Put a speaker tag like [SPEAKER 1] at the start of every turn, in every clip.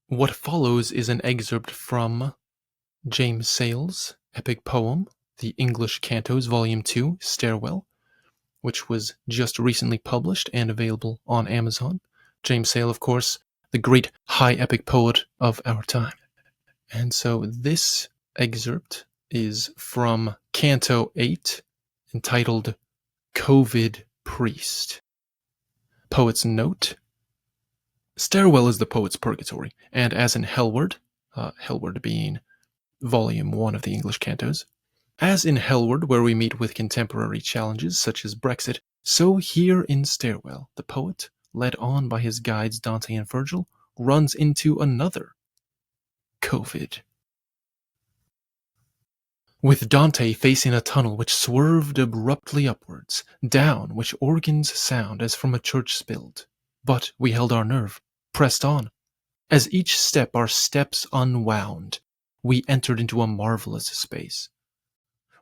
[SPEAKER 1] What follows is an excerpt from James Sale's epic poem, The English Cantos, Volume 2, Stairwell, which was just recently published and available on Amazon. James Sale, of course, the great high epic poet of our time. And so this excerpt is from Canto 8, entitled COVID Priest. Poet's note: Stairwell is the poet's purgatory, and as in Hellward, Hellward being Volume 1 of the English Cantos, as in Hellward, where we meet with contemporary challenges such as Brexit, so here in Stairwell, the poet, led on by his guides Dante and Virgil, runs into another COVID. With Dante facing a tunnel which swerved abruptly upwards, down which organs sound as from a church spilled. But we held our nerve, pressed on. As each step our steps unwound, we entered into a marvelous space.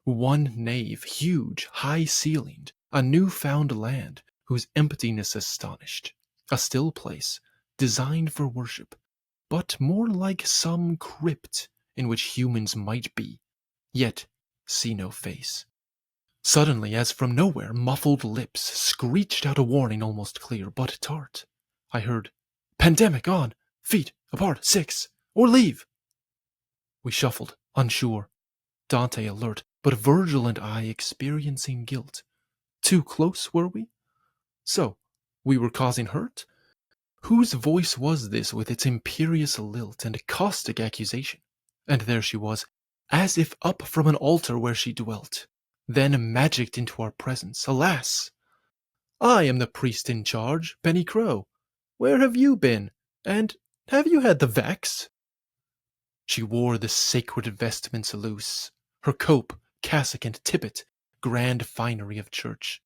[SPEAKER 1] One nave, huge, high-ceilinged, a new-found land, whose emptiness astonished. A still place, designed for worship, but more like some crypt in which humans might be, yet see no face. Suddenly, as from nowhere, muffled lips screeched out a warning almost clear, but tart. I heard, "Pandemic on! Feet apart, 6! Or leave!" We shuffled, unsure. Dante alert, but Virgil and I experiencing guilt. Too close, were we? So, we were causing hurt? Whose voice was this with its imperious lilt and caustic accusation? And there she was, as if up from an altar where she dwelt, then magicked into our presence. Alas! I am the priest in charge, Penny Crow. Where have you been? And have you had the vax? She wore the sacred vestments loose, her cope, cassock, and tippet, grand finery of church,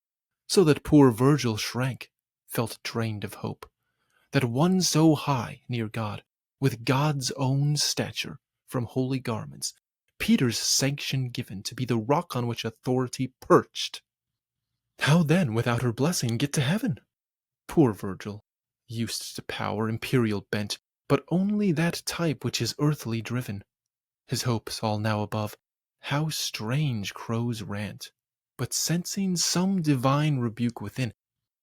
[SPEAKER 1] so that poor Virgil shrank, felt drained of hope, that one so high near God, with God's own stature, from holy garments, Peter's sanction given to be the rock on which authority perched. How then, without her blessing, get to heaven? Poor Virgil, used to power, imperial bent, but only that type which is earthly driven. His hopes all now above. How strange Crow's rant, but sensing some divine rebuke within,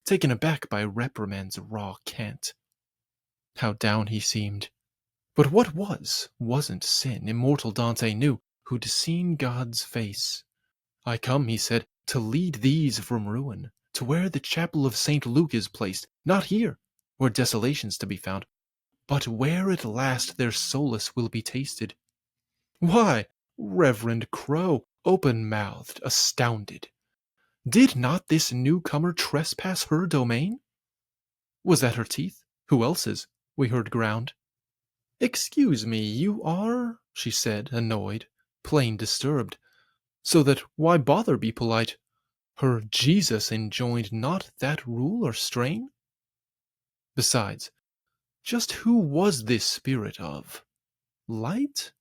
[SPEAKER 1] taken aback by reprimand's raw cant. How down he seemed. But what wasn't sin, immortal Dante knew, who'd seen God's face. I come, he said, to lead these from ruin, to where the chapel of St. Luke is placed, not here, where desolation's to be found, but where at last their solace will be tasted. Why, Reverend Crow, open-mouthed, astounded, did not this newcomer trespass her domain? Was that her teeth? Who else's? We heard ground. Excuse me, you are, she said, annoyed, plain disturbed, so that why bother be polite? Her Jesus enjoined not that rule or strain? Besides, just who was this spirit of light?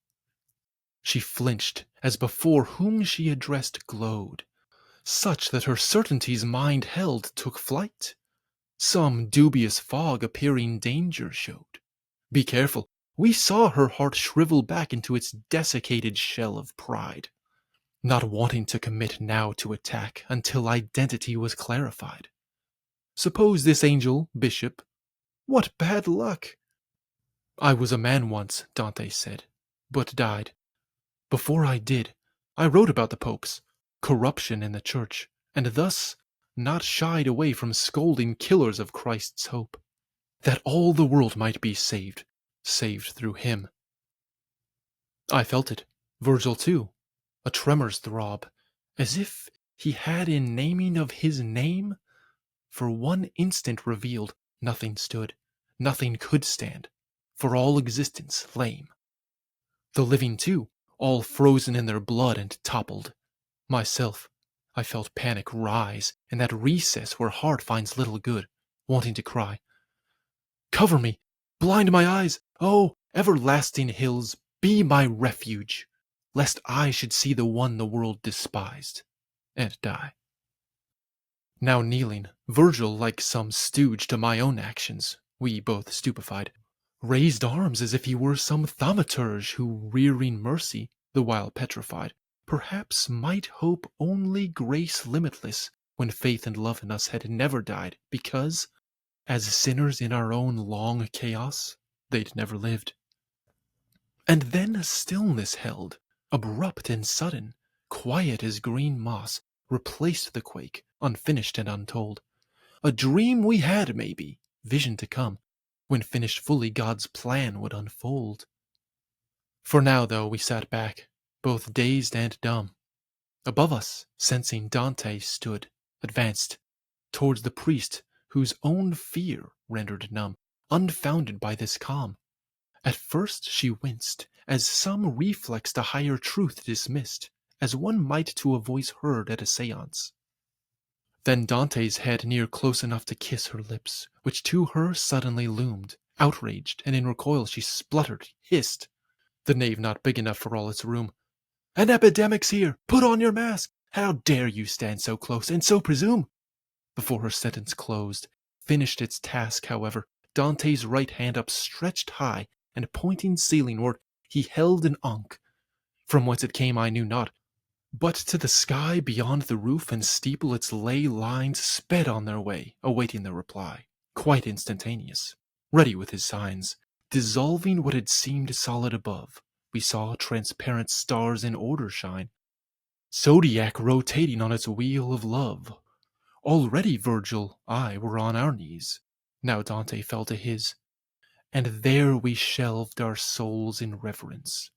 [SPEAKER 1] She flinched, as before whom she addressed glowed, such that her certainty's mind held took flight. Some dubious fog appearing danger showed. Be careful, we saw her heart shrivel back into its desiccated shell of pride, not wanting to commit now to attack until identity was clarified. Suppose this angel, bishop, what bad luck! I was a man once, Dante said, but died. Before I did, I wrote about the popes, corruption in the church, and thus not shied away from scolding killers of Christ's hope, that all the world might be saved through him. I felt it, Virgil too, a tremor's throb, as if he had in naming of his name, for one instant revealed, nothing stood, nothing could stand, for all existence lame. The living too, all frozen in their blood and toppled. Myself, I felt panic rise in that recess where heart finds little good, wanting to cry, "Cover me! Blind my eyes! Oh, everlasting hills, be my refuge, lest I should see the one the world despised, and die." Now kneeling, Virgil like some stooge to my own actions, we both stupefied, raised arms as if he were some thaumaturge who, rearing mercy, the while petrified, perhaps might hope only grace limitless, when faith and love in us had never died, because, as sinners in our own long chaos, they'd never lived. And then a stillness held, abrupt and sudden, quiet as green moss, replaced the quake, unfinished and untold. A dream we had, maybe, vision to come, when finished fully God's plan would unfold. For now, though, we sat back, both dazed and dumb. Above us, sensing Dante stood, advanced, towards the priest whose own fear rendered numb, unfounded by this calm. At first she winced, as some reflex to higher truth dismissed, as one might to a voice heard at a seance. Then Dante's head near close enough to kiss her lips, which to her suddenly loomed. Outraged, and in recoil she spluttered, hissed, the knave not big enough for all its room. "An epidemic's here! Put on your mask! How dare you stand so close, and so presume?" Before her sentence closed, finished its task, however, Dante's right hand upstretched high, and pointing ceilingward, he held an ankh. From whence it came I knew not, but to the sky beyond the roof and steeple its lay lines sped on their way, awaiting the reply, quite instantaneous, ready with his signs, dissolving what had seemed solid above. We saw transparent stars in order shine, zodiac rotating on its wheel of love. Already Virgil, I, were on our knees. Now Dante fell to his, and there we shelved our souls in reverence.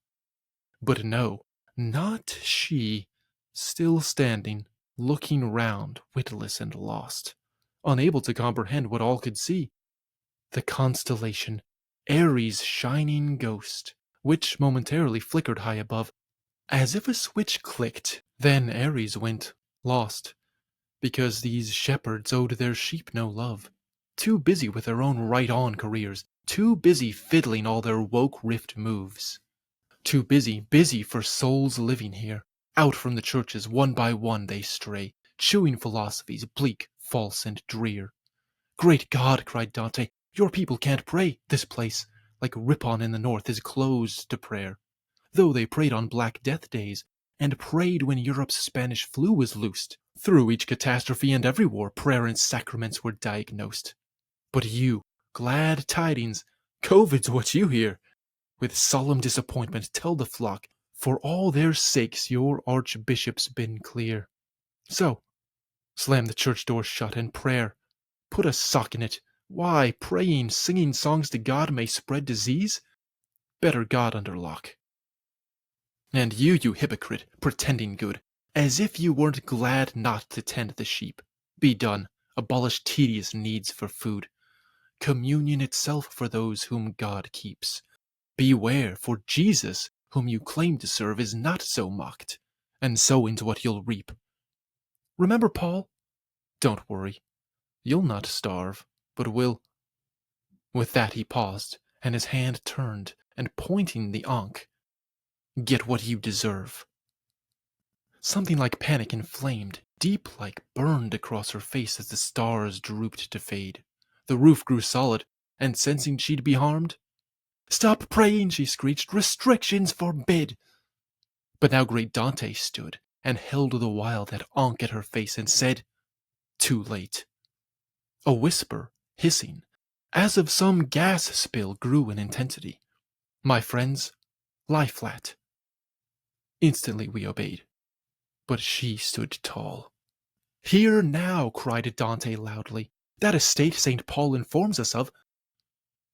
[SPEAKER 1] But no, not she, still standing, looking round, witless and lost, unable to comprehend what all could see. The constellation, Ares' shining ghost, which momentarily flickered high above, as if a switch clicked, then Ares went, lost, because these shepherds owed their sheep no love, too busy with their own right-on careers, too busy fiddling all their woke-riffed moves. Too busy for souls living here. Out from the churches, one by one, they stray, chewing philosophies bleak, false, and drear. "Great God," cried Dante, "your people can't pray. This place, like Ripon in the north, is closed to prayer. Though they prayed on Black Death days, and prayed when Europe's Spanish flu was loosed. Through each catastrophe and every war, prayer and sacraments were diagnosed. But you, glad tidings, COVID's what you hear. With solemn disappointment tell the flock, for all their sakes your archbishop's been clear. So, slam the church door shut, and prayer, put a sock in it. Why, praying, singing songs to God may spread disease? Better God under lock. And you hypocrite, pretending good, as if you weren't glad not to tend the sheep. Be done, abolish tedious needs for food. Communion itself for those whom God keeps. Beware, for Jesus, whom you claim to serve, is not so mocked, and sow into what you'll reap. Remember Paul? Don't worry. You'll not starve, but will. With that he paused, and his hand turned, and pointing the ankh, get what you deserve. Something like panic inflamed, deep-like burned across her face as the stars drooped to fade. The roof grew solid, and sensing she'd be harmed, "Stop praying," she screeched, "restrictions forbid." But now great Dante stood, and held the while that ankh at her face, and said, too late. A whisper, hissing, as of some gas spill, grew in intensity. "My friends, lie flat." Instantly we obeyed, but she stood tall. "Hear now," cried Dante loudly, "that estate St. Paul informs us of."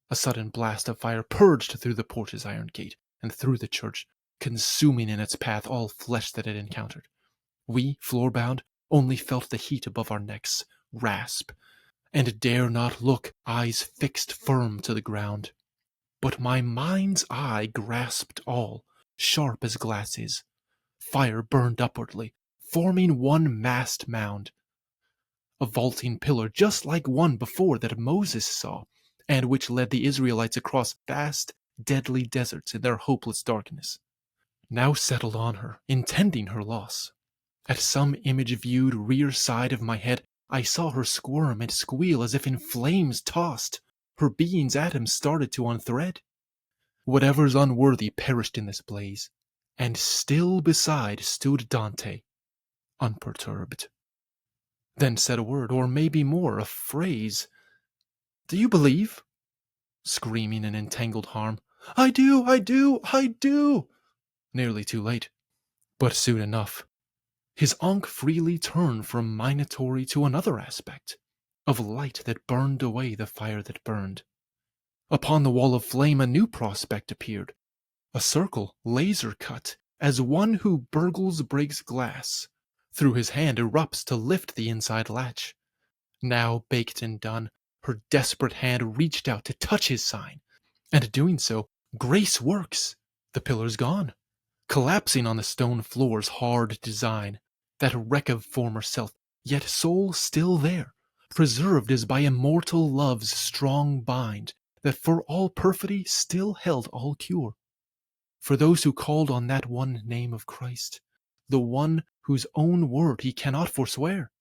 [SPEAKER 1] A sudden blast of fire purged through the porch's iron gate, and through the church, consuming in its path all flesh that it encountered. We, floor-bound, only felt the heat above our necks rasp, and dare not look, eyes fixed firm to the ground. But my mind's eye grasped all, sharp as glass is. Fire burned upwardly, forming one massed mound. A vaulting pillar just like one before that Moses saw, and which led the Israelites across vast, deadly deserts in their hopeless darkness, now settled on her, intending her loss. At some image-viewed rear side of my head, I saw her squirm and squeal as if in flames tossed. Her being's atoms started to unthread. Whatever's unworthy perished in this blaze, and still beside stood Dante, unperturbed. Then said a word, or maybe more, a phrase. "Do you believe?" Screaming in entangled harm. "I do, I do, I do!" Nearly too late, but soon enough. His Ankh freely turned from minatory to another aspect, of light that burned away the fire that burned. Upon the wall of flame a new prospect appeared, a circle laser cut, as one who burgles breaks glass. Through his hand erupts to lift the inside latch. Now baked and done, her desperate hand reached out to touch his sign, and doing so, grace works. The pillar's gone, collapsing on the stone floor's hard design. That wreck of former self, yet soul still there, preserved as by immortal love's strong bind, that for all perfidy still held all cure. For those who called on that one name of Christ, the one whose own word he cannot forswear.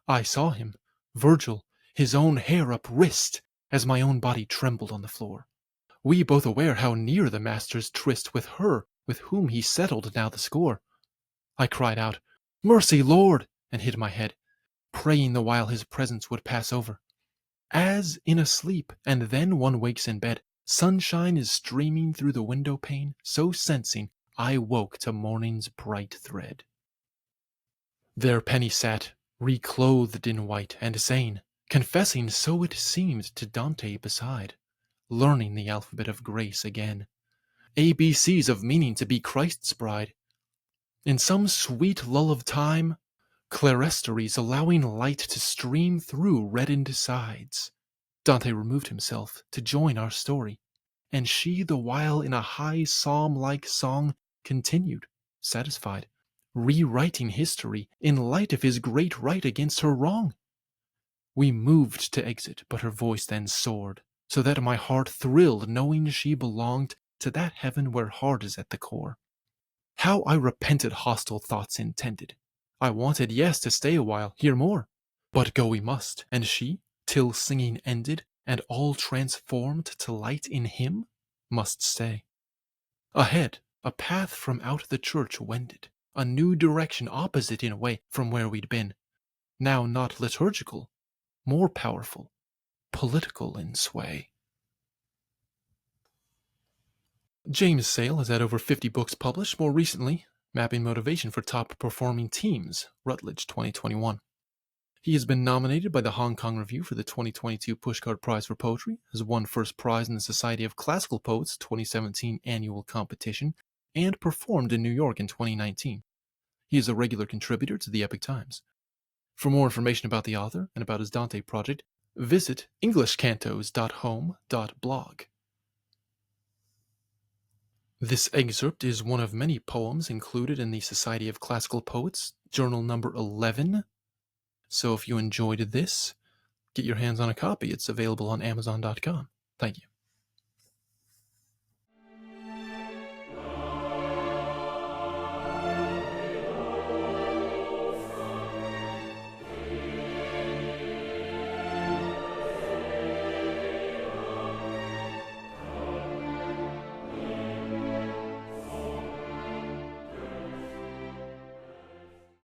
[SPEAKER 1] I saw him, Virgil, his own hair up wrist, as my own body trembled on the floor. We both aware how near the master's tryst with her with whom he settled now the score. I cried out, "Mercy, Lord!" and hid my head, praying the while his presence would pass over. As in a sleep, and then one wakes in bed, sunshine is streaming through the window pane, so sensing, I woke to morning's bright thread. There Penny sat, reclothed in white and sane, confessing so it seemed to Dante beside, learning the alphabet of grace again, ABCs of meaning to be Christ's bride. In some sweet lull of time, clerestories allowing light to stream through reddened sides, Dante removed himself to join our story, and she the while in a high psalm-like song continued, satisfied, rewriting history in light of his great right against her wrong. We moved to exit, but her voice then soared, so that my heart thrilled knowing she belonged to that heaven where heart is at the core. How I repented hostile thoughts intended. I wanted, yes, to stay a while, hear more. But go we must, and she, till singing ended, and all transformed to light in him, must stay. Ahead, a path from out the church wended, a new direction opposite in a way from where we'd been. Now not liturgical, more powerful, political in sway. James Sale has had over 50 books published, more recently, Mapping Motivation for Top Performing Teams, Routledge 2021. He has been nominated by the Hong Kong Review for the 2022 Pushcart Prize for Poetry, has won first prize in the Society of Classical Poets 2017 annual competition, and performed in New York in 2019. He is a regular contributor to the Epoch Times. For more information about the author and about his Dante project, visit englishcantos.home.blog. This excerpt is one of many poems included in the Society of Classical Poets, journal number 11. So if you enjoyed this, get your hands on a copy. It's available on Amazon.com. Thank you.